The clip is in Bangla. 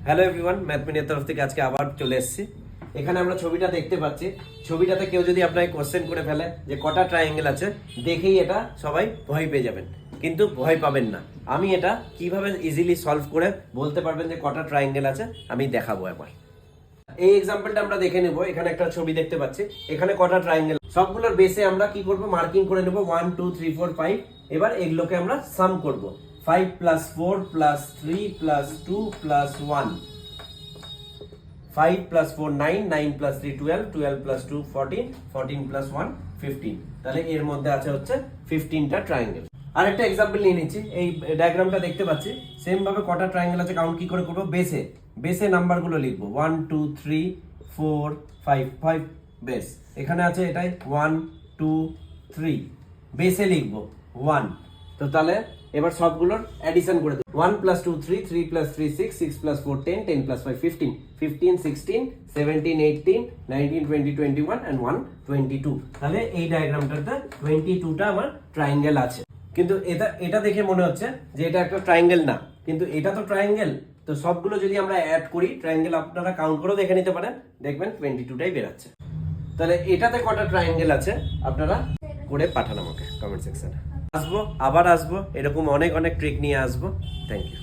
হ্যালো এভরিওয়ান, ম্যাথমিনিয়ার তরফ থেকে আজকে আবার চলে এসেছি। এখানে আমরা ছবিটা দেখতে পাচ্ছি। ছবিটাতে কেউ যদি আপনাকে কোশ্চেন করে ফেলে যে কটা ট্রায়াঙ্গেল আছে, দেখেই এটা সবাই ভয় পেয়ে যাবেন, কিন্তু ভয় পাবেন না। আমি এটা কিভাবে ইজিলি সলভ করে বলতে পারবেন যে কটা ট্রায়াঙ্গেল আছে আমি দেখাবো একবার। এই এক্সাম্পলটা আমরা দেখে নেব। এখানে একটা ছবি দেখতে পাচ্ছি, এখানে কটা ট্রায়াঙ্গেল, সবগুলোর বেসে আমরা কি করব, মার্কিং করে নেব 1 2 3 4 5। এবার এগুলোকে আমরা সাম করব। 5 + 4 + 3 + 2 + 1, 5 + 4 9, 9 + 3 12, 12 + 2 14, 14 + 1 15। তাহলে এর মধ্যে আছে হচ্ছে 15টা ট্রায়াঙ্গেল। আরেকটা एग्जांपल নিয়ে নিচ্ছি। এই ডায়াগ্রামটা দেখতে পাচ্ছি, সেম ভাবে কটা ট্রায়াঙ্গেল আছে কাউন্ট কি করে করব, বেসে নাম্বারগুলো লিখব 1 2 3 4 5, 5 বেস। এখানে আছে এটাই 1 2 3, বেসে লিখব 1। তো তাহলে এবার সবগুলোর এডিশন করে দেব। 1 + 2 3, 3 + 3 6, 6 + 4 10, 10 + 5 15, 15 16 17 18 19 20 21 and 1 22। তাহলে এই ডায়াগ্রামটাতে 22টা আমার ট্রায়াঙ্গেল আছে। কিন্তু এটা দেখে মনে হচ্ছে যে এটা একটা ট্রায়াঙ্গেল না, কিন্তু এটা তো ট্রায়াঙ্গেল। তো সবগুলো যদি আমরা অ্যাড করি ট্রায়াঙ্গেল, আপনারা কাউন্ট করেও দেখে নিতে পারেন, দেখবেন 22টাই বেরাচ্ছে। তাহলে এটাতে কটা ট্রায়াঙ্গেল আছে আপনারা করে পাঠান আমাকে কমেন্ট সেকশনে। আবার আসবো, এরকম অনেক ট্রিক নিয়ে আসবো। Thank you.